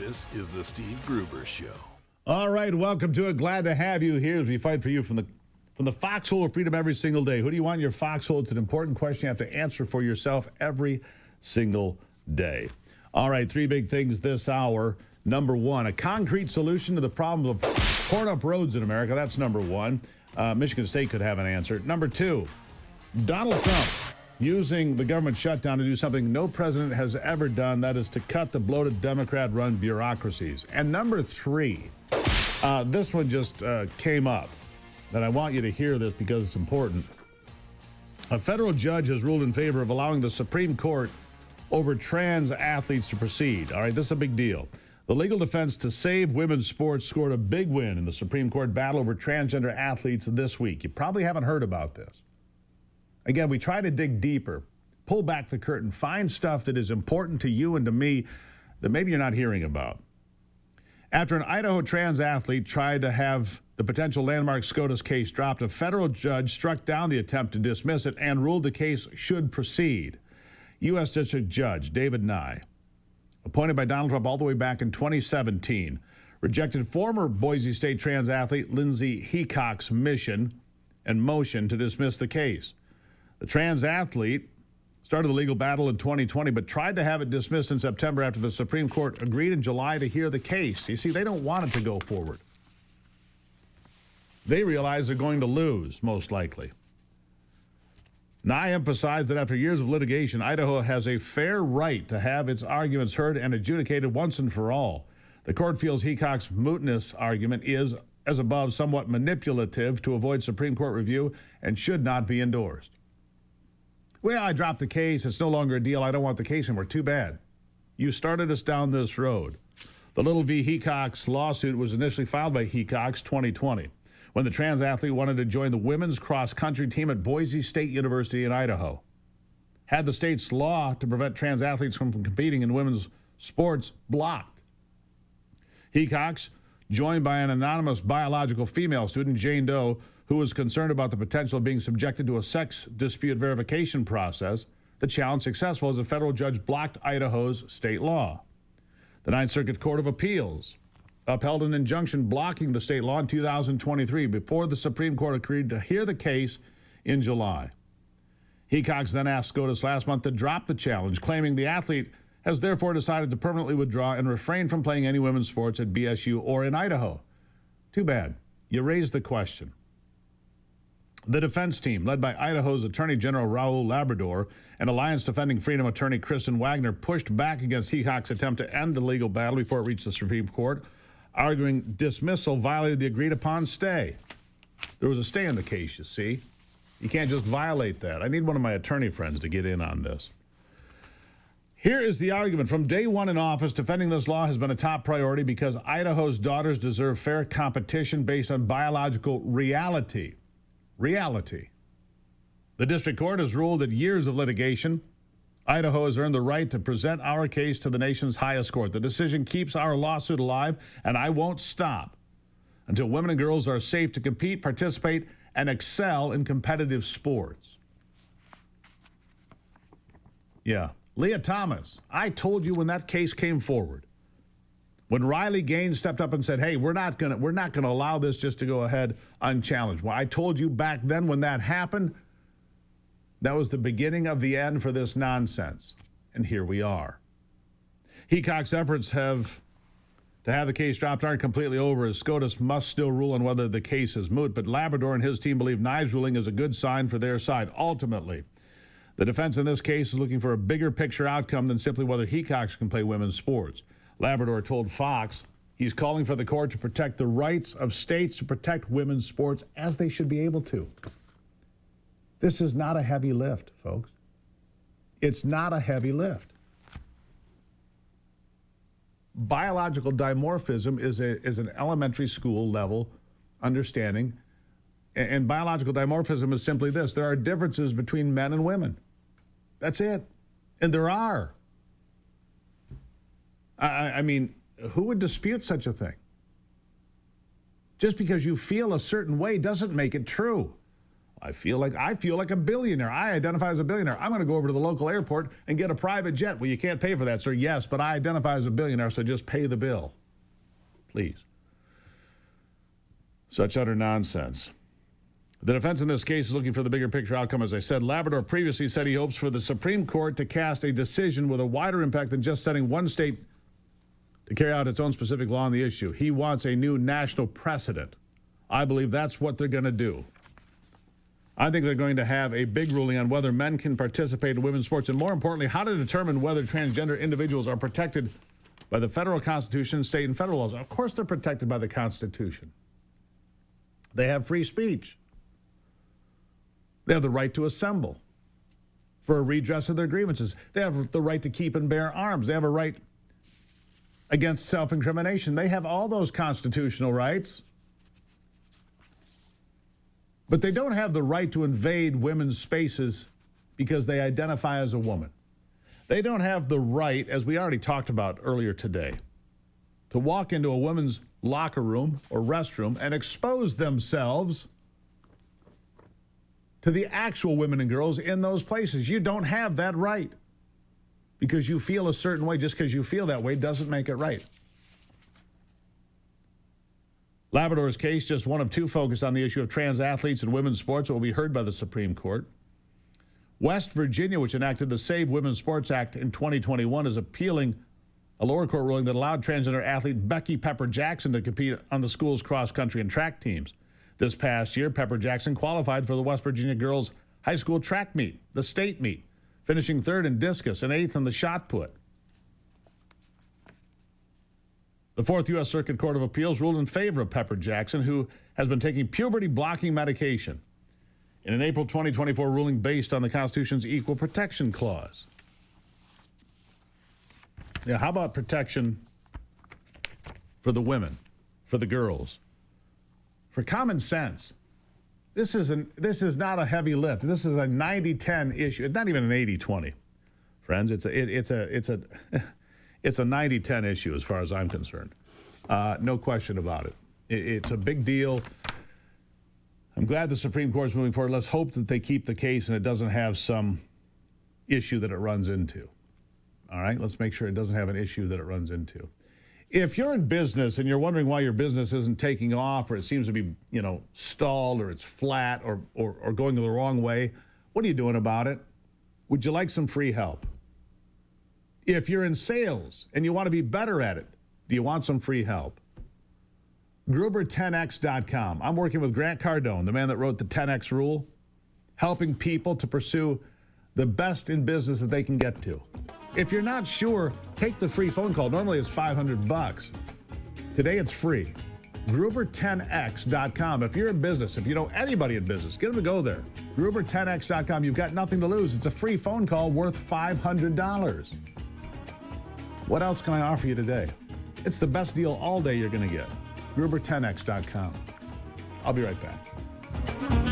This is the Steve Gruber Show. All right, welcome to it. Glad to have you here as we fight for you from the foxhole of freedom every single day. Who do you want in your foxhole? It's an important question you have to answer for yourself every single day. All right, three big things this hour. Number one, a concrete solution to the problem of torn up roads in America. That's number one. Michigan State could have an answer. Number two, Donald Trump using the government shutdown to do something no president has ever done, that is to cut the bloated Democrat-run bureaucracies. And number three, this one just came up, and I want you to hear this because it's important. A federal judge has ruled in favor of allowing the Supreme Court over trans athletes to proceed. All right, this is a big deal. The legal defense to save women's sports scored a big win in the Supreme Court battle over transgender athletes this week. You probably haven't heard about this. Again, we try to dig deeper, pull back the curtain, find stuff that is important to you and to me that maybe you're not hearing about. After an Idaho trans athlete tried to have the potential landmark SCOTUS case dropped, a federal judge struck down the attempt to dismiss it and ruled the case should proceed. U.S. District Judge David Nye, appointed by Donald Trump all the way back in 2017, rejected former Boise State trans athlete Lindsay Heacock's mission and motion to dismiss the case. The trans athlete started the legal battle in 2020, but tried to have it dismissed in September after the Supreme Court agreed in July to hear the case. You see, they don't want it to go forward. They realize they're going to lose, most likely. Nye emphasized that after years of litigation, Idaho has a fair right to have its arguments heard and adjudicated once and for all. The court feels Heacock's mootness argument is, as above, somewhat manipulative to avoid Supreme Court review and should not be endorsed. Well, I dropped the case. It's no longer a deal. I don't want the case anymore. Too bad. You started us down this road. The Little v. Heacock's lawsuit was initially filed by Heacock's 2020 when the trans athlete wanted to join the women's cross-country team at Boise State University in Idaho. Had the state's law to prevent trans athletes from competing in women's sports blocked. Heacock's, joined by an anonymous biological female student, Jane Doe, who was concerned about the potential of being subjected to a sex dispute verification process. The challenge successful as a federal judge blocked Idaho's state law. The Ninth Circuit Court of Appeals upheld an injunction blocking the state law in 2023 before the Supreme Court agreed to hear the case in July. Heacock's then asked SCOTUS last month to drop the challenge, claiming the athlete has therefore decided to permanently withdraw and refrain from playing any women's sports at BSU or in Idaho. Too bad. You raised the question. The defense team, led by Idaho's Attorney General Raul Labrador and Alliance Defending Freedom attorney Kristen Wagner, pushed back against Heacock's attempt to end the legal battle before it reached the Supreme Court, arguing dismissal violated the agreed-upon stay. There was a stay in the case, you see. You can't just violate that. I need one of my attorney friends to get in on this. Here is the argument. From day one in office, defending this law has been a top priority because Idaho's daughters deserve fair competition based on biological reality. Reality. The district court has ruled that years of litigation, Idaho has earned the right to present our case to the nation's highest court. The decision keeps our lawsuit alive, and I won't stop until women and girls are safe to compete, participate, and excel in competitive sports. Yeah. Leah Thomas, I told you when that case came forward, when Riley Gaines stepped up and said, hey, we're not going to allow this just to go ahead unchallenged. Well, I told you back then when that happened, that was the beginning of the end for this nonsense. And here we are. Heacock's efforts to have the case dropped aren't completely over, as SCOTUS must still rule on whether the case is moot. But Labrador and his team believe Nye's ruling is a good sign for their side. Ultimately, the defense in this case is looking for a bigger picture outcome than simply whether Heacock's can play women's sports. Labrador told Fox he's calling for the court to protect the rights of states to protect women's sports as they should be able to. This is not a heavy lift, folks. It's not a heavy lift. Biological dimorphism is an elementary school level understanding. And biological dimorphism is simply this. There are differences between men and women. That's it. And there are. I mean, who would dispute such a thing? Just because you feel a certain way doesn't make it true. I feel like a billionaire. I identify as a billionaire. I'm going to go over to the local airport and get a private jet. Well, you can't pay for that, sir. Yes, but I identify as a billionaire, so just pay the bill. Please. Such utter nonsense. The defense in this case is looking for the bigger picture outcome. As I said, Labrador previously said he hopes for the Supreme Court to cast a decision with a wider impact than just setting one state to carry out its own specific law on the issue. He wants a new national precedent. I believe that's what they're going to do. I think they're going to have a big ruling on whether men can participate in women's sports, and more importantly, how to determine whether transgender individuals are protected by the federal Constitution, state and federal laws. Of course they're protected by the Constitution. They have free speech. They have the right to assemble for a redress of their grievances. They have the right to keep and bear arms. They have a right against self-incrimination. They have all those constitutional rights. But they don't have the right to invade women's spaces because they identify as a woman. They don't have the right, as we already talked about earlier today, to walk into a women's locker room or restroom and expose themselves to the actual women and girls in those places. You don't have that right because you feel a certain way. Just because you feel that way doesn't make it right. Labrador's case, just one of two, focused on the issue of trans athletes in women's sports, will be heard by the Supreme Court. West Virginia, which enacted the Save Women's Sports Act in 2021, is appealing a lower court ruling that allowed transgender athlete Becky Pepper Jackson to compete on the school's cross-country and track teams. This past year, Pepper Jackson qualified for the West Virginia girls' high school track meet, the state meet, finishing third in discus and eighth in the shot put. The Fourth U.S. Circuit Court of Appeals ruled in favor of Pepper Jackson, who has been taking puberty-blocking medication, in an April 2024 ruling based on the Constitution's Equal Protection Clause. Yeah, how about protection for the women, for the girls, for common sense? This is not a heavy lift. This is a 90-10 issue. It's not even an 80-20, friends. It's a 90-10 issue as far as I'm concerned. No question about it. It's a big deal. I'm glad the Supreme Court's moving forward. Let's hope that they keep the case and it doesn't have some issue that it runs into. All right? Let's make sure it doesn't have an issue that it runs into. If you're in business and you're wondering why your business isn't taking off, or it seems to be, stalled, or it's flat, or going the wrong way, what are you doing about it? Would you like some free help? If you're in sales and you want to be better at it, do you want some free help? Gruber10x.com. I'm working with Grant Cardone, the man that wrote the 10x rule, helping people to pursue the best in business that they can get to. If you're not sure, take the free phone call. Normally it's $500. Today it's free. Gruber10x.com. If you're in business, if you know anybody in business, get them to go there. Gruber10x.com. You've got nothing to lose. It's a free phone call worth $500. What else can I offer you today? It's the best deal all day you're going to get. Gruber10x.com. I'll be right back.